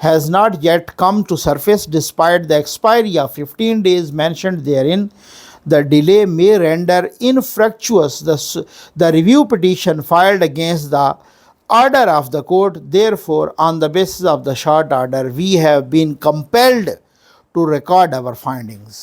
has not yet come to surface despite the expiry of 15 days mentioned therein. The delay may render infructuous the review petition filed against the order of the court. Therefore, on the basis of the short order, we have been compelled to record our findings.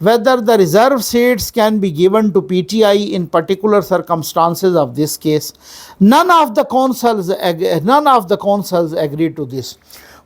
whether the reserve seats can be given to PTI in particular circumstances of this case. None of the counsels agreed to this.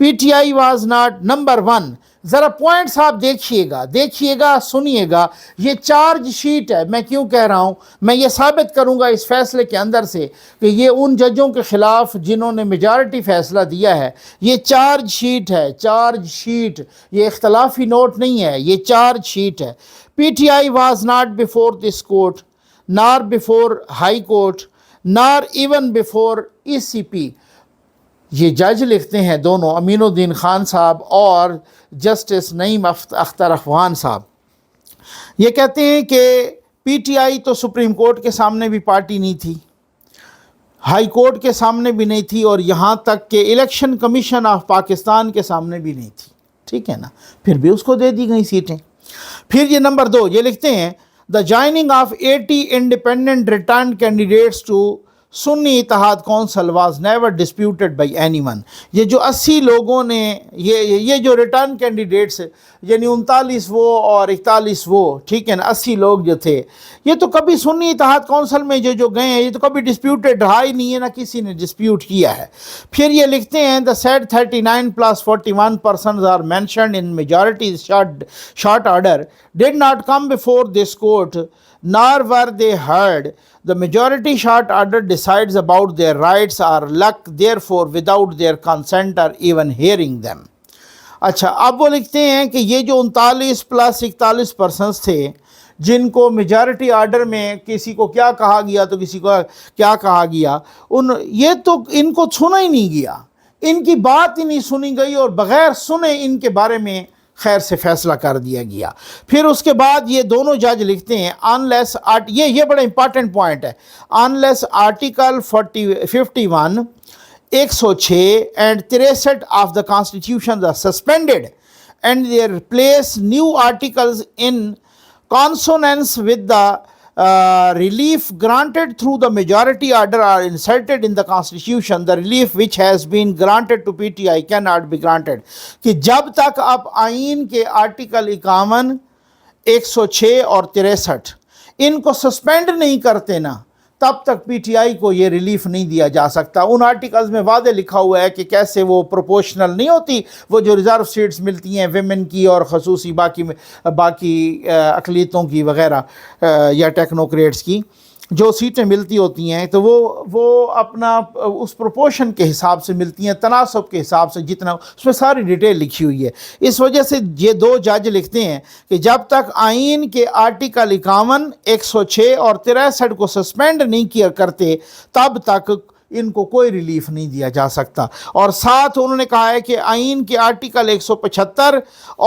PTI was not number one. ذرا points آپ دیکھیے گا سنیے گا. یہ charge sheet ہے. میں کیوں کہہ رہا ہوں, میں یہ ثابت کروں گا اس فیصلے کے اندر سے کہ یہ ان ججوں کے خلاف جنہوں نے میجارٹی فیصلہ دیا ہے. یہ چارج شیٹ ہے, چارج شیٹ, یہ اختلافی نوٹ نہیں ہے, یہ چارج شیٹ ہے. PTI was not before this court, nor before high court, nor even before ECP. یہ جج لکھتے ہیں دونوں, امین الدین خان صاحب اور جسٹس نعیم اختر افغان صاحب. یہ کہتے ہیں کہ PTI تو سپریم کورٹ کے سامنے بھی پارٹی نہیں تھی, ہائی کورٹ کے سامنے بھی نہیں تھی, اور یہاں تک کہ الیکشن کمیشن آف پاکستان کے سامنے بھی نہیں تھی. ٹھیک ہے نا, پھر بھی اس کو دے دی گئی سیٹیں. پھر یہ نمبر 2 یہ لکھتے ہیں the joining of 80 independent returned candidates to سنی اتحاد council was never disputed by any one. یہ جو 80 لوگوں نے یہ جو ریٹرن کینڈیڈیٹس یعنی 39 وہ اور 41 وہ, ٹھیک ہے نا, 80 لوگ جو تھے, یہ تو کبھی سنی اتحاد کونسل میں جو گئے ہیں یہ تو کبھی ڈسپیوٹڈ رہا ہی نہیں ہے, نہ کسی نے ڈسپیوٹ کیا ہے. پھر یہ لکھتے ہیں the said 39 plus 41 persons are mentioned in majority short order did not come before this court, nor were they heard. The majority short order decides about their rights or luck, therefore without their consent or even hearing them. اچھا, اب وہ لکھتے ہیں کہ یہ جو 39 plus 41 persons تھے جن کو میجارٹی آرڈر میں کسی کو کیا کہا گیا تو کسی کو کیا کہا گیا, یہ تو ان کو سنا ہی نہیں گیا, ان کی بات ہی نہیں سنی گئی, اور بغیر سنے ان کے بارے میں خیر سے فیصلہ کر دیا گیا. پھر اس کے بعد یہ دونوں جج لکھتے ہیں unless یہ بڑا امپارٹنٹ پوائنٹ ہے, unless article 51 106 and 63 of the constitution are suspended and they replace new articles in consonance with the relief granted through the majority order are inserted in the constitution, the relief which has been granted to PTI cannot be granted. کہ جب تک آپ آئین کے article 51 106 اور 63 ان کو suspend نہیں کرتے نا, تب تک PTI کو یہ ریلیف نہیں دیا جا سکتا. ان آرٹیکلز میں واضح لکھا ہوا ہے کہ کیسے وہ پروپورشنل نہیں ہوتی, وہ جو ریزرو سیٹس ملتی ہیں ویمن کی اور خصوصی باقی اقلیتوں کی وغیرہ یا ٹیکنوکریٹس کی جو سیٹیں ملتی ہوتی ہیں, تو وہ اپنا اس پروپورشن کے حساب سے ملتی ہیں, تناسب کے حساب سے, جتنا اس میں ساری ڈیٹیل لکھی ہوئی ہے. اس وجہ سے یہ دو جج لکھتے ہیں کہ جب تک آئین کے آرٹیکل 51 106 اور 63 کو سسپینڈ نہیں کیا کرتے تب تک ان کو کوئی ریلیف نہیں دیا جا سکتا. اور ساتھ انہوں نے کہا ہے کہ آئین کے آرٹیکل 175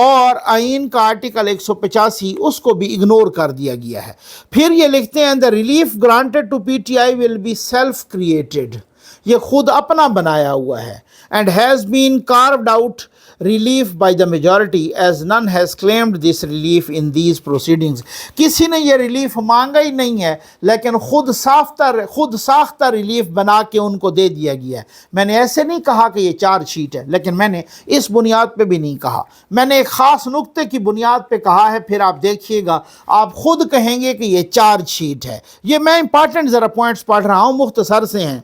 اور آئین کا آرٹیکل 185 اس کو بھی اگنور کر دیا گیا ہے. پھر یہ لکھتے ہیں the relief granted to PTI will be self created, یہ خود اپنا بنایا ہوا ہے, and has been carved out relief by the majority as none has claimed this relief in these proceedings. کسی نے یہ ریلیف مانگا ہی نہیں ہے, لیکن خود ساختہ ریلیف بنا کے ان کو دے دیا گیا ہے. میں نے ایسے نہیں کہا کہ یہ چارج شیٹ ہے, لیکن میں نے اس بنیاد پہ بھی نہیں کہا, میں نے ایک خاص نقطے کی بنیاد پہ کہا ہے. پھر آپ دیکھیے گا, آپ خود کہیں گے کہ یہ چارج شیٹ ہے. یہ میں امپارٹنٹ ذرا پوائنٹس پڑھ رہا ہوں, مختصر سے ہیں.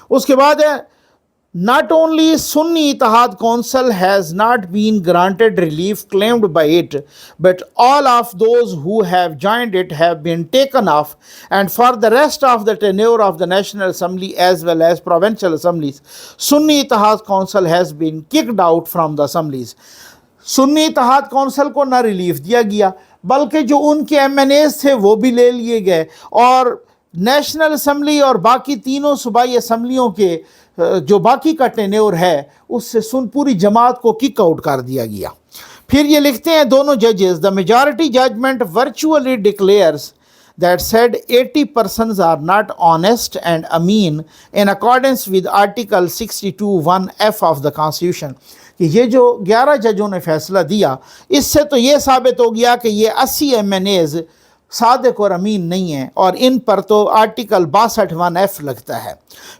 اس کے بعد ہے not only Sunni Ittihad Council has not been granted relief claimed by it, but all of those who have joined it have been taken off, and for the rest of the tenure of the National Assembly as well as provincial assemblies, Sunni Ittihad Council has been kicked out from the assemblies. سنی اتحاد council کو نہ relief دیا گیا, بلکہ جو ان کے MNAs تھے وہ بھی لے لیے گئے, اور نیشنل اسمبلی اور باقی تینوں صوبائی اسمبلیوں کے جو باقی کا ٹینیور ہے اس سے پوری جماعت کو کک آؤٹ کر دیا گیا. پھر یہ لکھتے ہیں دونوں ججز, the majority judgment virtually declares that said 80 persons are not honest and ameen in accordance with article 62(1)(f) of the constitution. کہ یہ جو 11 ججوں نے فیصلہ دیا, اس سے تو یہ ثابت ہو گیا کہ یہ 80 MNAs صادق اور امین نہیں ہیں, اور ان پر تو آرٹیکل 62(1)(f) لگتا ہے.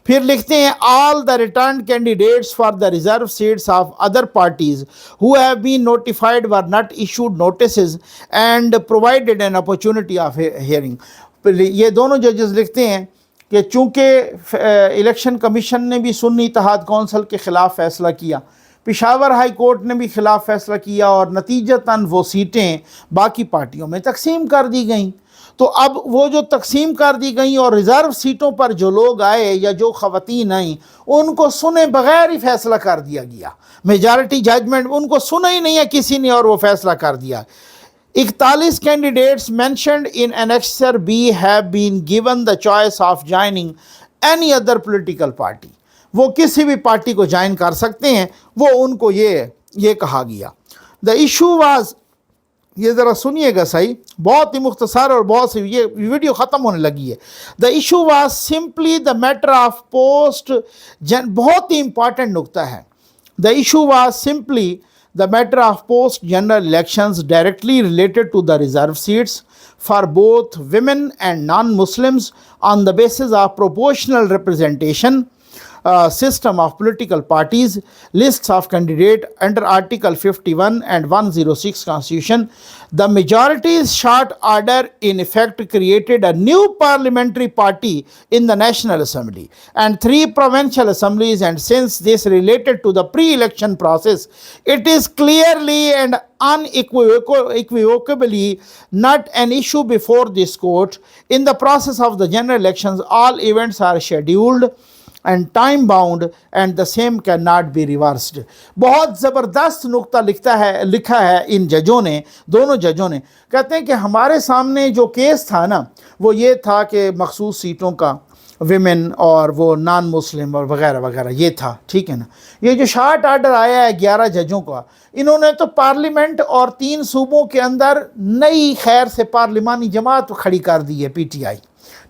پھر لکھتے ہیں all the returned candidates for the reserved seats of other parties who have been notified were not issued notices and provided an opportunity of hearing. یہ دونوں ججز لکھتے ہیں کہ چونکہ الیکشن کمیشن نے بھی سنی اتحاد کونسل کے خلاف فیصلہ کیا, پشاور ہائی کورٹ نے بھی خلاف فیصلہ کیا اور نتیجتاً وہ سیٹیں باقی پارٹیوں میں تقسیم کر دی گئیں۔ تو اب وہ جو تقسیم کر دی گئیں اور ریزرو سیٹوں پر جو لوگ آئے یا جو خواتین آئیں ان کو سنے بغیر ہی فیصلہ کر دیا گیا، میجارٹی ججمنٹ ان کو سنا ہی نہیں ہے کسی نے اور وہ فیصلہ کر دیا۔ 41 candidates mentioned in Annexure B have been given the choice of joining any other political party۔ وہ کسی بھی پارٹی کو جوائن کر سکتے ہیں، وہ ان کو یہ کہا گیا۔ The issue was، یہ ذرا سنیے گا صحیح، بہت ہی مختصر اور بہت سی یہ ویڈیو ختم ہونے لگی ہے۔ The issue was simply the matter of post، بہت ہی امپورٹنٹ نقطہ ہے۔ The issue was simply the matter of post general elections directly related to the reserve seats for both women and non-Muslims on the basis of proportional representation system of political parties, lists of candidate under Article 51 and 106 Constitution. The majority's short order in effect created a new parliamentary party in the National Assembly and 3 provincial assemblies, and since this related to the pre-election process, it is clearly and unequivocally not an issue before this court. In the process of the general elections, all events are scheduled and time bound and the same cannot be reversed۔ بہت زبردست نقطہ لکھا ہے ان ججوں نے، دونوں ججوں نے۔ کہتے ہیں کہ ہمارے سامنے جو کیس تھا نا وہ یہ تھا کہ مخصوص سیٹوں کا ویمن اور وہ نان مسلم اور وغیرہ وغیرہ یہ تھا، ٹھیک ہے نا۔ یہ جو شارٹ آرڈر آیا ہے 11 ججوں کا، انہوں نے تو پارلیمنٹ اور 3 صوبوں کے اندر نئی خیر سے پارلیمانی جماعت کھڑی کر دی ہے، پی ٹی آئی،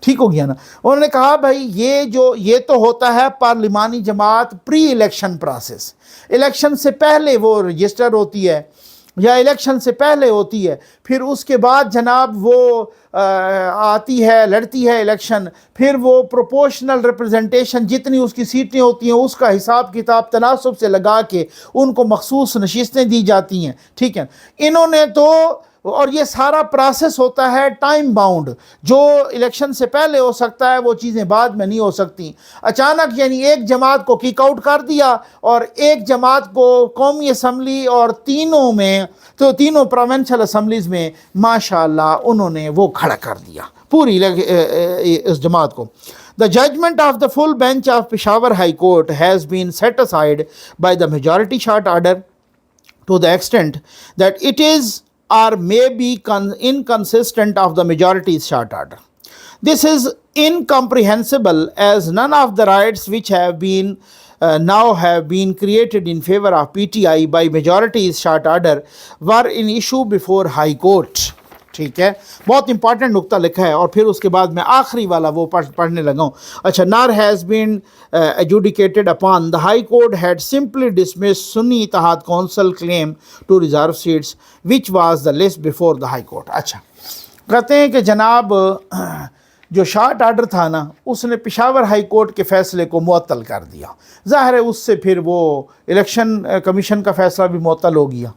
ٹھیک ہو گیا نا۔ انہوں نے کہا بھائی یہ تو ہوتا ہے پارلیمانی جماعت پری الیکشن پروسیس، الیکشن سے پہلے وہ رجسٹر ہوتی ہے یا الیکشن سے پہلے ہوتی ہے، پھر اس کے بعد جناب وہ آتی ہے، لڑتی ہے الیکشن، پھر وہ پروپورشنل ریپرزنٹیشن جتنی اس کی سیٹیں ہوتی ہیں اس کا حساب کتاب تناسب سے لگا کے ان کو مخصوص نشستیں دی جاتی ہیں، ٹھیک ہے۔ انہوں نے تو، اور یہ سارا پروسیس ہوتا ہے ٹائم باؤنڈ، جو الیکشن سے پہلے ہو سکتا ہے وہ چیزیں بعد میں نہیں ہو سکتی۔ اچانک یعنی ایک جماعت کو کک آؤٹ کر دیا اور ایک جماعت کو قومی اسمبلی اور تینوں پروونشل اسمبلیز میں ماشاءاللہ انہوں نے وہ کھڑا کر دیا پوری اس جماعت کو۔ The judgment of the full bench of Peshawar High Court has been set aside by the majority short order to the extent that it is or may be inconsistent of the majority's short order. This is incomprehensible as none of the rights which have been now have been created in favor of PTI by majority's short order were in issue before High Court۔ ٹھیک ہے، بہت important نقطہ لکھا ہے، اور پھر اس کے بعد میں آخری والا وہ پڑھنے لگا ہوں۔ اچھا، نار has been adjudicated upon the High Court had simply dismissed Sunni Ittihad Council claim to reserve seats which was the list before the High Court۔ اچھا، کہتے ہیں کہ جناب جو شارٹ آرڈر تھا نا اس نے پشاور ہائی کورٹ کے فیصلے کو معطل کر دیا، ظاہر ہے اس سے پھر وہ الیکشن کمیشن کا فیصلہ بھی معطل ہو گیا۔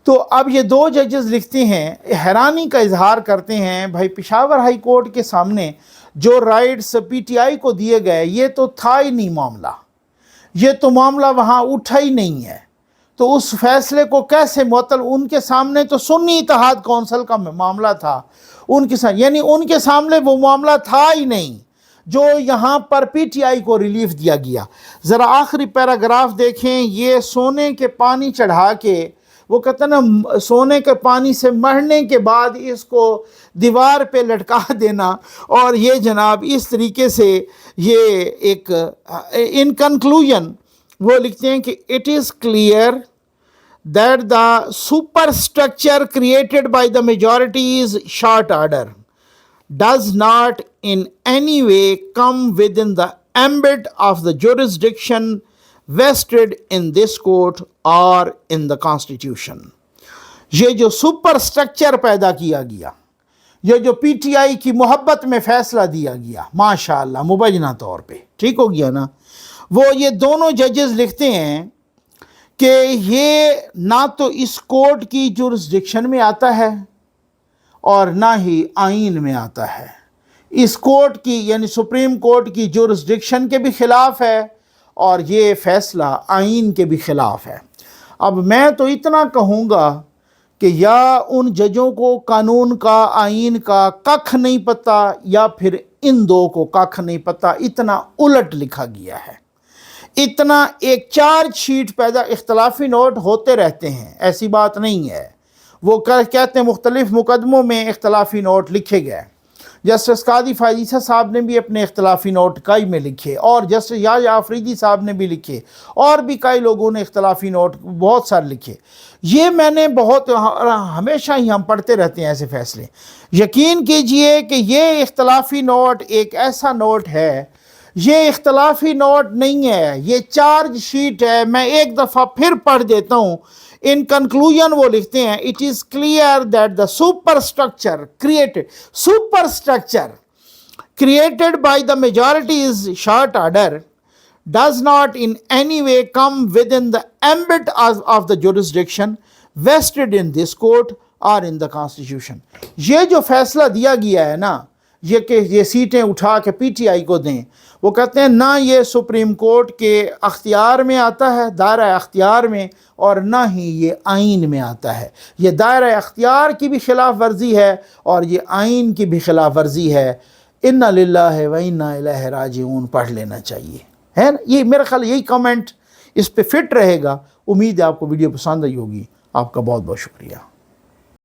تو اب یہ 2 ججز لکھتے ہیں، حیرانی کا اظہار کرتے ہیں، بھائی پشاور ہائی کورٹ کے سامنے جو رائٹس پی ٹی آئی کو دیے گئے یہ تو تھا ہی نہیں معاملہ، یہ تو معاملہ وہاں اٹھا ہی نہیں ہے، تو اس فیصلے کو کیسے معطل؟ ان کے سامنے تو سنی اتحاد کونسل کا معاملہ تھا، ان کے سامنے یعنی ان کے سامنے وہ معاملہ تھا ہی نہیں جو یہاں پر پی ٹی آئی کو ریلیف دیا گیا۔ ذرا آخری پیراگراف دیکھیں، یہ سونے کے پانی چڑھا کے، وہ کہتے ہیں نا سونے کے پانی سے مرنے کے بعد اس کو دیوار پہ لٹکا دینا، اور یہ جناب اس طریقے سے یہ ایک ان کنکلوژن وہ لکھتے ہیں کہ it is clear that the superstructure created by the majority's short order does not in any way come within the ambit of the jurisdiction vested in this court or in the constitution۔ یہ جو super structure پیدا کیا گیا، یہ جو P T I کی محبت میں فیصلہ دیا گیا ماشاءاللہ مبینہ طور پہ، ٹھیک ہو گیا نا، وہ یہ دونوں ججز لکھتے ہیں کہ یہ نہ تو اس کورٹ کی جورسڈکشن میں آتا ہے اور نہ ہی آئین میں آتا ہے، اس کورٹ کی یعنی سپریم کورٹ کی جورسڈکشن کے بھی خلاف ہے اور یہ فیصلہ آئین کے بھی خلاف ہے۔ اب میں تو اتنا کہوں گا کہ یا ان ججوں کو قانون کا، آئین کا ککھ نہیں پتہ، یا پھر ان دو کو ککھ نہیں پتہ، اتنا الٹ لکھا گیا ہے۔ اتنا ایک چارج شیٹ پیدا، اختلافی نوٹ ہوتے رہتے ہیں، ایسی بات نہیں ہے، وہ کہتے ہیں مختلف مقدموں میں اختلافی نوٹ لکھے گئے۔ جسٹس قاضی فائز عیسیٰ صاحب نے بھی اپنے اختلافی نوٹ کئی میں لکھے، اور جسٹس یحییٰ آفریدی صاحب نے بھی لکھے، اور بھی کئی لوگوں نے اختلافی نوٹ بہت سارے لکھے۔ یہ میں نے ہمیشہ ہی ہم پڑھتے رہتے ہیں ایسے فیصلے۔ یقین کیجئے کہ یہ اختلافی نوٹ ایک ایسا نوٹ ہے، یہ اختلافی نوٹ نہیں ہے، یہ چارج شیٹ ہے۔ میں ایک دفعہ پھر پڑھ دیتا ہوں۔ ان کنکلوژن وہ لکھتے ہیں it is clear that the super structure created by the majorities short order does not in any way come within the ambit of the jurisdiction vested in this court or in the constitution۔ یہ جو فیصلہ دیا گیا ہے نا، یہ کہ یہ سیٹیں اٹھا کے پی ٹی آئی کو دیں، وہ کہتے ہیں نہ یہ سپریم کورٹ کے اختیار میں آتا ہے، دائرہ اختیار میں، اور نہ ہی یہ آئین میں آتا ہے۔ یہ دائرہ اختیار کی بھی خلاف ورزی ہے اور یہ آئین کی بھی خلاف ورزی ہے۔ اِنَّا لِلَّهِ وَإِنَّا إِلَيْهِ راجعون پڑھ لینا چاہیے، ہے نا؟ یہ میرا خیال یہی کامنٹ اس پہ فٹ رہے گا۔ امید ہے آپ کو ویڈیو پسند آئی ہوگی۔ آپ کا بہت بہت شکریہ۔